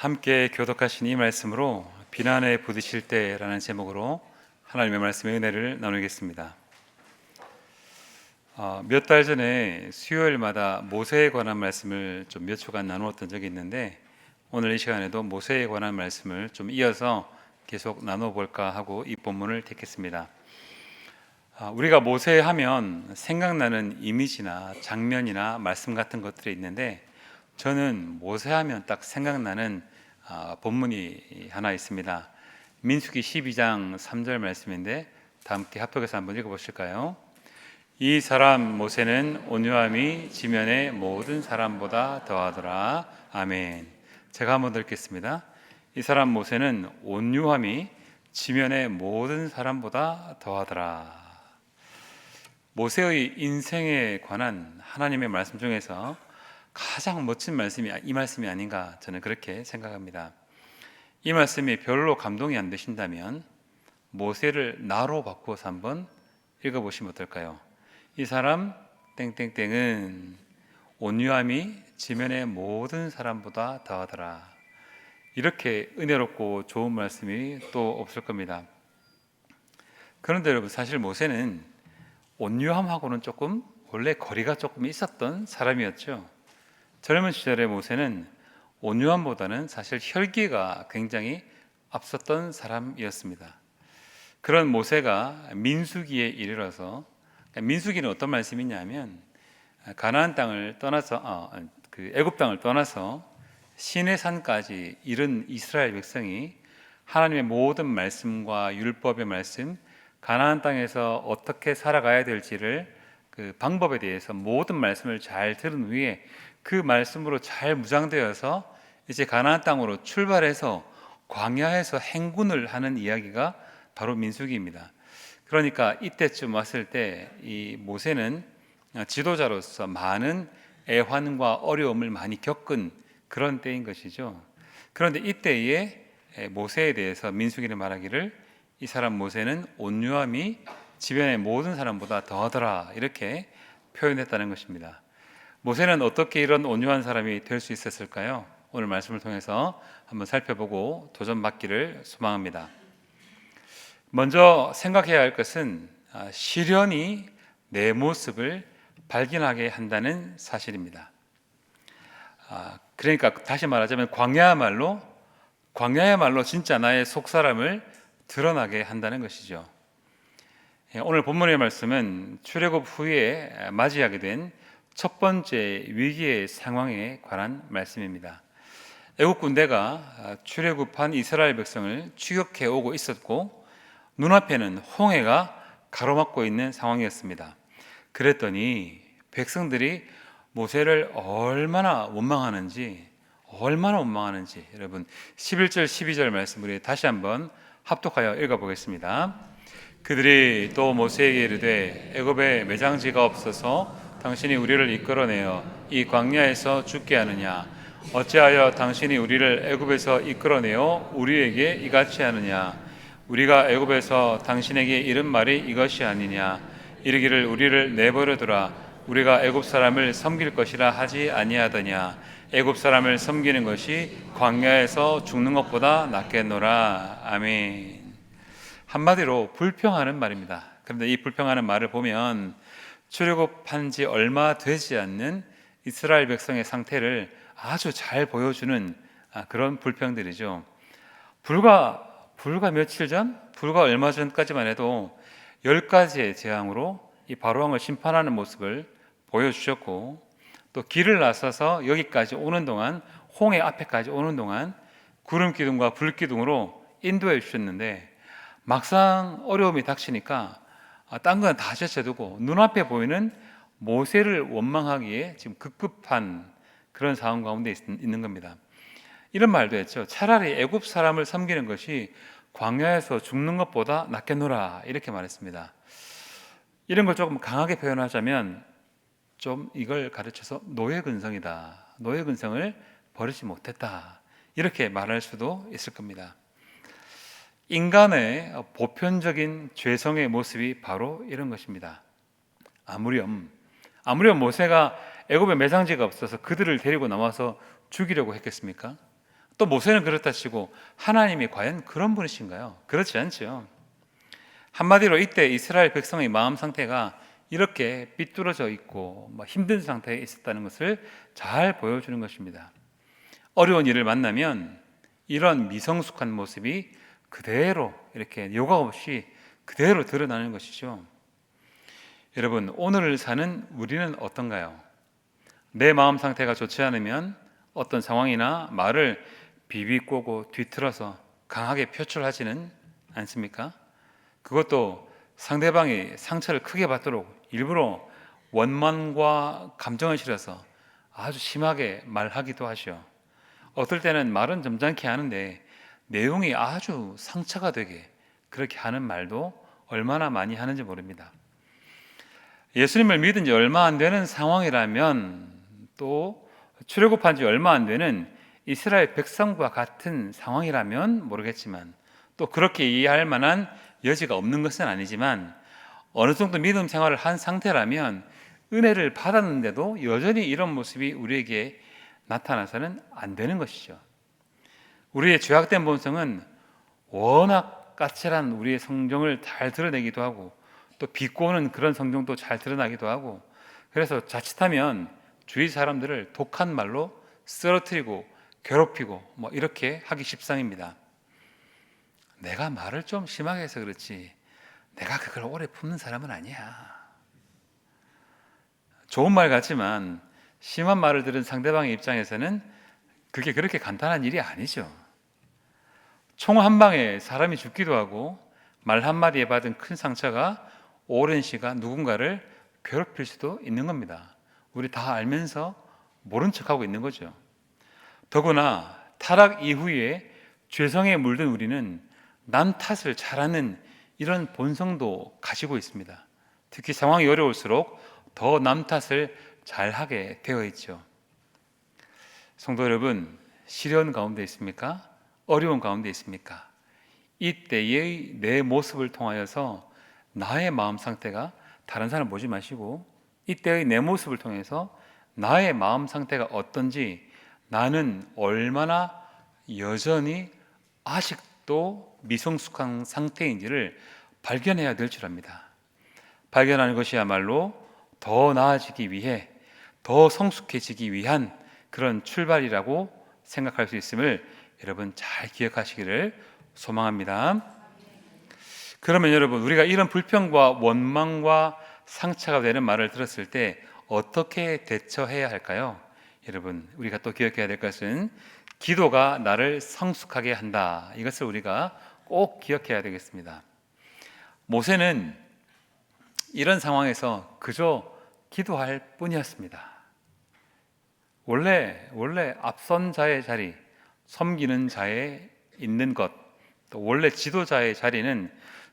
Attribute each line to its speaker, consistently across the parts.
Speaker 1: 함께 교독하신 이 말씀으로 비난에 부딪힐 때라는 제목으로 하나님의 말씀의 은혜를 나누겠습니다. 몇 달 전에 수요일마다 모세에 관한 말씀을 좀 몇 초간 나누었던 적이 있는데, 오늘 이 시간에도 모세에 관한 말씀을 좀 이어서 계속 나눠볼까 하고 이 본문을 택했습니다. 우리가 모세 하면 생각나는 이미지나 장면이나 말씀 같은 것들이 있는데, 저는 모세 하면 딱 생각나는 본문이 하나 있습니다. 민수기 12장 3절 말씀인데, 다 함께 합독해서 한번 읽어보실까요? 이 사람 모세는 온유함이 지면의 모든 사람보다 더하더라. 아멘. 제가 한번 더 읽겠습니다. 이 사람 모세는 온유함이 지면의 모든 사람보다 더하더라. 모세의 인생에 관한 하나님의 말씀 중에서 가장 멋진 말씀이 이 말씀이 아닌가, 저는 그렇게 생각합니다. 이 말씀이 별로 감동이 안 되신다면 모세를 나로 바꾸어서 한번 읽어보시면 어떨까요? 이 사람 땡땡땡은 온유함이 지면의 모든 사람보다 더하더라. 이렇게 은혜롭고 좋은 말씀이 또 없을 겁니다. 그런데 여러분, 사실 모세는 온유함하고는 조금 원래 거리가 조금 있었던 사람이었죠. 젊은 시절의 모세는 온유함보다는 사실 혈기가 굉장히 앞섰던 사람이었습니다. 그런 모세가 민수기에 이르러서, 민수기는 어떤 말씀이냐면 가나안 땅을 떠나서 애굽 땅을 떠나서 시내산까지 이른 이스라엘 백성이 하나님의 모든 말씀과 율법의 말씀, 가나안 땅에서 어떻게 살아가야 될지를 그 방법에 대해서 모든 말씀을 잘 들은 후에 그 말씀으로 잘 무장되어서 이제 가나안 땅으로 출발해서 광야에서 행군을 하는 이야기가 바로 민수기입니다. 그러니까 이때쯤 왔을 때 이 모세는 지도자로서 많은 애환과 어려움을 많이 겪은 그런 때인 것이죠. 그런데 이때에 모세에 대해서 민수기는 말하기를 이 사람 모세는 온유함이 지변의 모든 사람보다 더하더라, 이렇게 표현했다는 것입니다. 모세는 어떻게 이런 온유한 사람이 될 수 있었을까요? 오늘 말씀을 통해서 한번 살펴보고 도전받기를 소망합니다. 먼저 생각해야 할 것은 시련이 내 모습을 발견하게 한다는 사실입니다. 그러니까 다시 말하자면 광야야말로 진짜 나의 속사람을 드러나게 한다는 것이죠. 오늘 본문의 말씀은 출애굽 후에 맞이하게 된 첫 번째 위기의 상황에 관한 말씀입니다. 애국 군대가 출애굽한 이스라엘 백성을 추격해 오고 있었고, 눈앞에는 홍해가 가로막고 있는 상황이었습니다. 그랬더니 백성들이 모세를 얼마나 원망하는지 여러분, 11절 12절 말씀 우리 다시 한번 합독하여 읽어보겠습니다. 그들이 또 모세에게 이르되 애굽에 매장지가 없어서 당신이 우리를 이끌어내어 이 광야에서 죽게 하느냐? 어찌하여 당신이 우리를 애굽에서 이끌어내어 우리에게 이같이 하느냐? 우리가 애굽에서 당신에게 이른 말이 이것이 아니냐? 이르기를 우리를 내버려 두라. 우리가 애굽 사람을 섬길 것이라 하지 아니하더냐? 애굽 사람을 섬기는 것이 광야에서 죽는 것보다 낫겠노라. 아멘. 한마디로 불평하는 말입니다. 그런데 이 불평하는 말을 보면 출애굽한 지 얼마 되지 않는 이스라엘 백성의 상태를 아주 잘 보여주는 그런 불평들이죠. 불과 며칠 전, 불과 얼마 전까지만 해도 10가지의 재앙으로 이 바로왕을 심판하는 모습을 보여주셨고, 또 길을 나서서 여기까지 오는 동안, 홍해 앞에까지 오는 동안 구름 기둥과 불 기둥으로 인도해 주셨는데, 막상 어려움이 닥치니까 딴 건 다 제쳐두고 눈앞에 보이는 모세를 원망하기에 지금 급급한 그런 상황 가운데 있는 겁니다. 이런 말도 했죠. 차라리 애굽 사람을 섬기는 것이 광야에서 죽는 것보다 낫겠노라, 이렇게 말했습니다. 이런 걸 조금 강하게 표현하자면 좀 이걸 가르쳐서 노예근성이다, 노예근성을 버리지 못했다, 이렇게 말할 수도 있을 겁니다. 인간의 보편적인 죄성의 모습이 바로 이런 것입니다. 아무렴 모세가 애굽에 매장지가 없어서 그들을 데리고 나와서 죽이려고 했겠습니까? 또 모세는 그렇다 치고 하나님이 과연 그런 분이신가요? 그렇지 않죠. 한마디로 이때 이스라엘 백성의 마음 상태가 이렇게 삐뚤어져 있고 힘든 상태에 있었다는 것을 잘 보여주는 것입니다. 어려운 일을 만나면 이런 미성숙한 모습이 그대로 이렇게 요가 없이 그대로 드러나는 것이죠. 여러분, 오늘을 사는 우리는 어떤가요? 내 마음 상태가 좋지 않으면 어떤 상황이나 말을 비비꼬고 뒤틀어서 강하게 표출하지는 않습니까? 그것도 상대방이 상처를 크게 받도록 일부러 원망과 감정을 실어서 아주 심하게 말하기도 하죠. 어떨 때는 말은 점잖게 하는데 내용이 아주 상처가 되게 그렇게 하는 말도 얼마나 많이 하는지 모릅니다. 예수님을 믿은 지 얼마 안 되는 상황이라면, 또 출애굽한 지 얼마 안 되는 이스라엘 백성과 같은 상황이라면 모르겠지만, 또 그렇게 이해할 만한 여지가 없는 것은 아니지만, 어느 정도 믿음 생활을 한 상태라면 은혜를 받았는데도 여전히 이런 모습이 우리에게 나타나서는 안 되는 것이죠. 우리의 죄악된 본성은 워낙 까칠한 우리의 성정을 잘 드러내기도 하고, 또 비꼬는 그런 성정도 잘 드러나기도 하고, 그래서 자칫하면 주위 사람들을 독한 말로 쓰러뜨리고 괴롭히고 이렇게 하기 십상입니다. 내가 말을 좀 심하게 해서 그렇지 내가 그걸 오래 품는 사람은 아니야. 좋은 말 같지만 심한 말을 들은 상대방의 입장에서는 그게 그렇게 간단한 일이 아니죠. 총 한 방에 사람이 죽기도 하고 말 한마디에 받은 큰 상처가 오랜 시간 누군가를 괴롭힐 수도 있는 겁니다. 우리 다 알면서 모른 척하고 있는 거죠. 더구나 타락 이후에 죄성에 물든 우리는 남 탓을 잘하는 이런 본성도 가지고 있습니다. 특히 상황이 어려울수록 더 남 탓을 잘하게 되어 있죠. 성도 여러분, 시련 가운데 있습니까? 어려운 가운데 있습니까? 이때의 내 모습을 통하여서 나의 마음 상태가 다른 사람 보지 마시고 이때의 내 모습을 통해서 나의 마음 상태가 어떤지, 나는 얼마나 여전히 아직도 미성숙한 상태인지를 발견해야 될 줄 압니다. 발견하는 것이야말로 더 나아지기 위해, 더 성숙해지기 위한 그런 출발이라고 생각할 수 있음을 여러분 잘 기억하시기를 소망합니다. 그러면 여러분, 우리가 이런 불평과 원망과 상처가 되는 말을 들었을 때 어떻게 대처해야 할까요? 여러분, 우리가 또 기억해야 될 것은 기도가 나를 성숙하게 한다. 이것을 우리가 꼭 기억해야 되겠습니다. 모세는 이런 상황에서 그저 기도할 뿐이었습니다. 원래 앞선 자의 자리, 섬기는 자에 있는 것, 또 원래 지도자의 자리는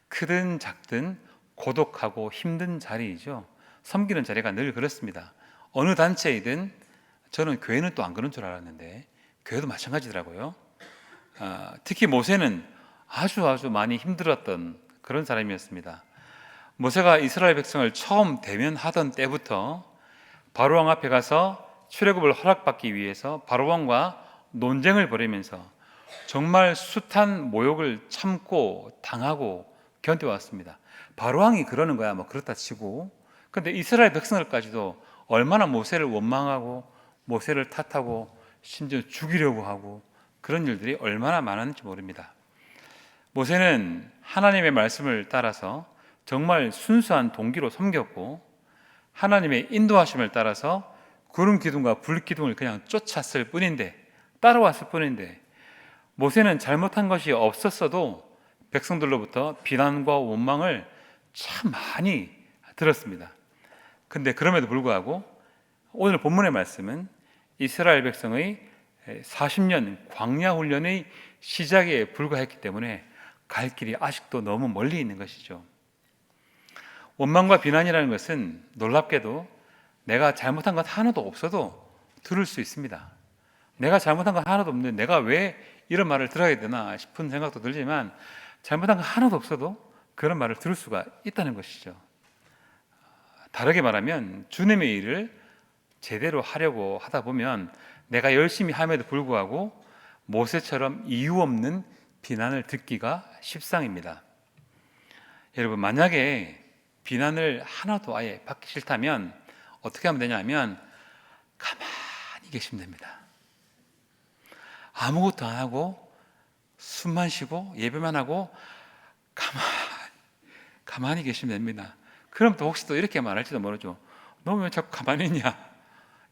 Speaker 1: 크든 작든 고독하고 힘든 자리이죠. 섬기는 자리가 늘 그렇습니다. 어느 단체이든, 저는 교회는 또 안 그런 줄 알았는데 교회도 마찬가지더라고요. 특히 모세는 아주 많이 힘들었던 그런 사람이었습니다. 모세가 이스라엘 백성을 처음 대면하던 때부터 바로왕 앞에 가서 출애굽을 허락받기 위해서 바로왕과 논쟁을 벌이면서 정말 숱한 모욕을 참고 당하고 견뎌왔습니다. 바로왕이 그러는 거야 그렇다 치고, 근데 이스라엘 백성들까지도 얼마나 모세를 원망하고 모세를 탓하고 심지어 죽이려고 하고 그런 일들이 얼마나 많았는지 모릅니다. 모세는 하나님의 말씀을 따라서 정말 순수한 동기로 섬겼고, 하나님의 인도하심을 따라서 구름 기둥과 불 기둥을 그냥 쫓았을 뿐인데, 따라왔을 뿐인데, 모세는 잘못한 것이 없었어도 백성들로부터 비난과 원망을 참 많이 들었습니다. 근데 그럼에도 불구하고 오늘 본문의 말씀은 이스라엘 백성의 40년 광야 훈련의 시작에 불과했기 때문에 갈 길이 아직도 너무 멀리 있는 것이죠. 원망과 비난이라는 것은 놀랍게도 내가 잘못한 것 하나도 없어도 들을 수 있습니다. 내가 잘못한 것 하나도 없는데 내가 왜 이런 말을 들어야 되나 싶은 생각도 들지만, 잘못한 것 하나도 없어도 그런 말을 들을 수가 있다는 것이죠. 다르게 말하면 주님의 일을 제대로 하려고 하다 보면 내가 열심히 함에도 불구하고 모세처럼 이유 없는 비난을 듣기가 십상입니다. 여러분, 만약에 비난을 하나도 아예 받기 싫다면 어떻게 하면 되냐면 가만히 계시면 됩니다. 아무것도 안 하고 숨만 쉬고 예배만 하고 가만히 계시면 됩니다. 그럼 또 혹시 또 이렇게 말할지도 모르죠. 너 왜 자꾸 가만히 있냐?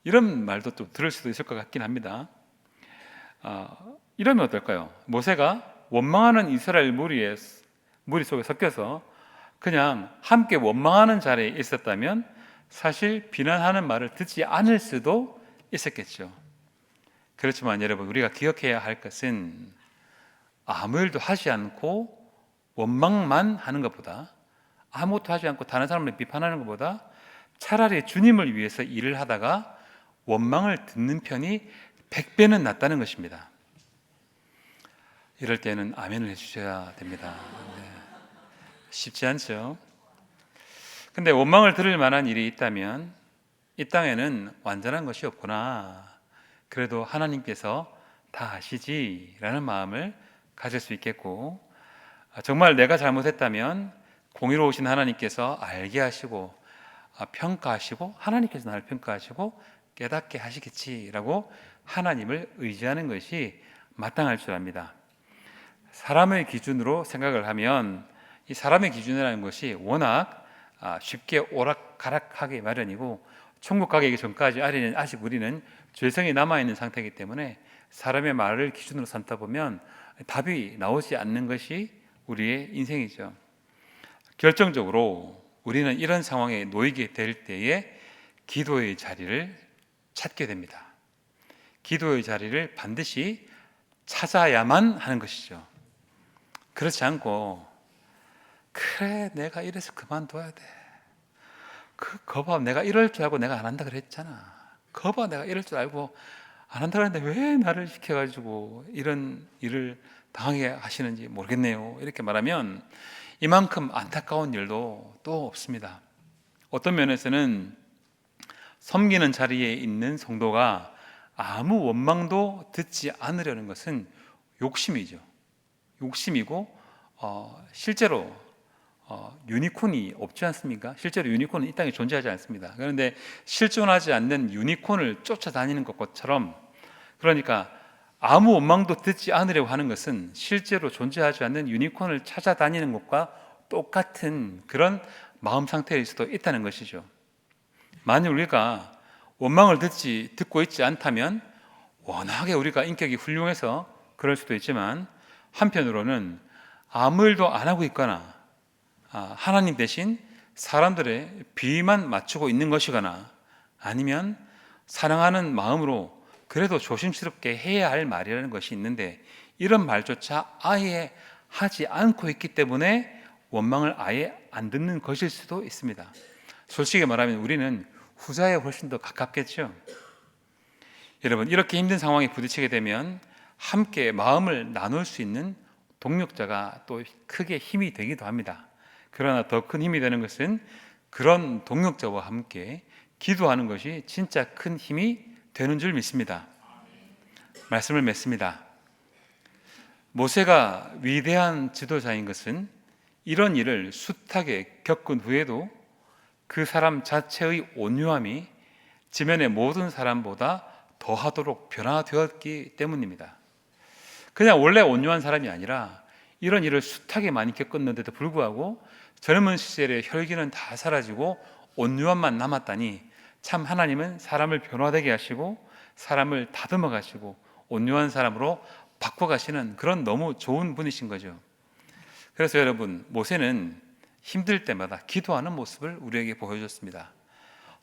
Speaker 1: 이런 말도 또 들을 수도 있을 것 같긴 합니다. 이러면 어떨까요? 모세가 원망하는 이스라엘 무리 속에 섞여서 그냥 함께 원망하는 자리에 있었다면 사실 비난하는 말을 듣지 않을 수도 있었겠죠. 그렇지만 여러분, 우리가 기억해야 할 것은 아무 일도 하지 않고 원망만 하는 것보다, 아무것도 하지 않고 다른 사람을 비판하는 것보다 차라리 주님을 위해서 일을 하다가 원망을 듣는 편이 100배는 낫다는 것입니다. 이럴 때는 아멘을 해주셔야 됩니다. 네. 쉽지 않죠? 근데 원망을 들을 만한 일이 있다면 이 땅에는 완전한 것이 없구나, 그래도 하나님께서 다 아시지라는 마음을 가질 수 있겠고, 정말 내가 잘못했다면 공의로우신 하나님께서 알게 하시고 평가하시고, 하나님께서 나를 평가하시고 깨닫게 하시겠지라고 하나님을 의지하는 것이 마땅할 줄 압니다. 사람의 기준으로 생각을 하면 이 사람의 기준이라는 것이 워낙 쉽게 오락가락하기 마련이고, 천국 가기 전까지 아직 우리는 죄성이 남아있는 상태이기 때문에 사람의 말을 기준으로 삼다 보면 답이 나오지 않는 것이 우리의 인생이죠. 결정적으로 우리는 이런 상황에 놓이게 될 때에 기도의 자리를 찾게 됩니다. 기도의 자리를 반드시 찾아야만 하는 것이죠. 그렇지 않고 그래 내가 이래서 그만둬야 돼, 거봐 내가 이럴 줄 알고 내가 안 한다 그랬잖아, 거봐 내가 이럴 줄 알고 안 한다 그랬는데 왜 나를 시켜가지고 이런 일을 당하게 하시는지 모르겠네요, 이렇게 말하면 이만큼 안타까운 일도 또 없습니다. 어떤 면에서는 섬기는 자리에 있는 성도가 아무 원망도 듣지 않으려는 것은 욕심이죠. 욕심이고 실제로 유니콘이 없지 않습니까? 실제로 유니콘은 이 땅에 존재하지 않습니다. 그런데 실존하지 않는 유니콘을 쫓아다니는 것처럼, 그러니까 아무 원망도 듣지 않으려고 하는 것은 실제로 존재하지 않는 유니콘을 찾아다니는 것과 똑같은 그런 마음 상태일 수도 있다는 것이죠. 만일 우리가 원망을 듣고 있지 않다면 워낙에 우리가 인격이 훌륭해서 그럴 수도 있지만, 한편으로는 아무 일도 안 하고 있거나 하나님 대신 사람들의 비위만 맞추고 있는 것이거나, 아니면 사랑하는 마음으로 그래도 조심스럽게 해야 할 말이라는 것이 있는데 이런 말조차 아예 하지 않고 있기 때문에 원망을 아예 안 듣는 것일 수도 있습니다. 솔직히 말하면 우리는 후자에 훨씬 더 가깝겠죠. 여러분, 이렇게 힘든 상황에 부딪히게 되면 함께 마음을 나눌 수 있는 동력자가 또 크게 힘이 되기도 합니다. 그러나 더 큰 힘이 되는 것은 그런 동력자와 함께 기도하는 것이 진짜 큰 힘이 되는 줄 믿습니다. 말씀을 맺습니다. 모세가 위대한 지도자인 것은 이런 일을 숱하게 겪은 후에도 그 사람 자체의 온유함이 지면의 모든 사람보다 더하도록 변화되었기 때문입니다. 그냥 원래 온유한 사람이 아니라 이런 일을 숱하게 많이 겪었는데도 불구하고 젊은 시절의 혈기는 다 사라지고 온유함만 남았다니, 참 하나님은 사람을 변화되게 하시고 사람을 다듬어 가시고 온유한 사람으로 바꿔가시는 그런 너무 좋은 분이신 거죠. 그래서 여러분, 모세는 힘들 때마다 기도하는 모습을 우리에게 보여줬습니다.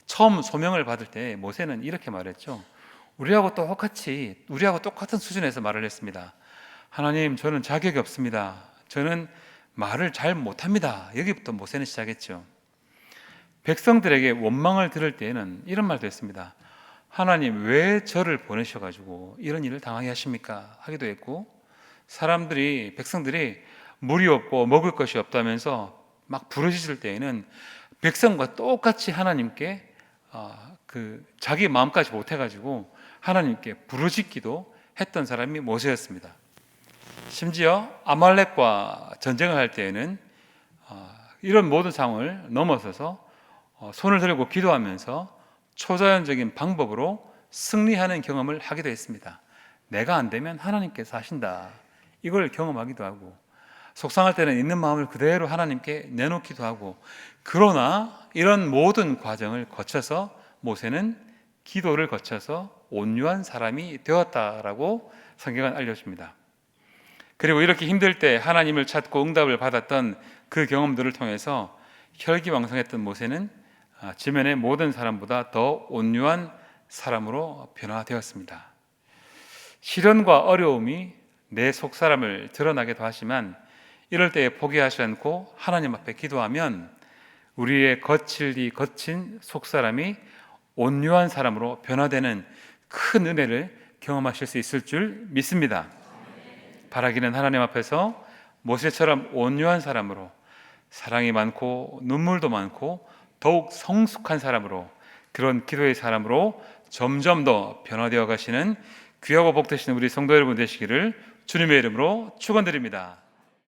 Speaker 1: 처음 소명을 받을 때 모세는 이렇게 말했죠. 우리하고 똑같은 수준에서 말을 했습니다. 하나님, 저는 자격이 없습니다. 저는 말을 잘 못합니다. 여기부터 모세는 시작했죠. 백성들에게 원망을 들을 때에는 이런 말도 했습니다. 하나님, 왜 저를 보내셔가지고 이런 일을 당하게 하십니까? 하기도 했고, 백성들이 물이 없고 먹을 것이 없다면서 막 부르짖을 때에는 백성과 똑같이 하나님께 자기 마음까지 못해가지고 하나님께 부르짖기도 했던 사람이 모세였습니다. 심지어 아말렉과 전쟁을 할 때에는 이런 모든 상황을 넘어서서 손을 들고 기도하면서 초자연적인 방법으로 승리하는 경험을 하기도 했습니다. 내가 안 되면 하나님께서 하신다, 이걸 경험하기도 하고, 속상할 때는 있는 마음을 그대로 하나님께 내놓기도 하고, 그러나 이런 모든 과정을 거쳐서 모세는 기도를 거쳐서 온유한 사람이 되었다라고 성경은 알려줍니다. 그리고 이렇게 힘들 때 하나님을 찾고 응답을 받았던 그 경험들을 통해서 혈기왕성했던 모세는 지면의 모든 사람보다 더 온유한 사람으로 변화되었습니다. 시련과 어려움이 내 속사람을 드러나기도 하지만 이럴 때에 포기하지 않고 하나님 앞에 기도하면 우리의 거친 속사람이 온유한 사람으로 변화되는 큰 은혜를 경험하실 수 있을 줄 믿습니다. 바라기는 하나님 앞에서 모세처럼 온유한 사람으로, 사랑이 많고 눈물도 많고 더욱 성숙한 사람으로, 그런 기도의 사람으로 점점 더 변화되어 가시는 귀하고 복되신 우리 성도 여러분 되시기를 주님의 이름으로 축원드립니다.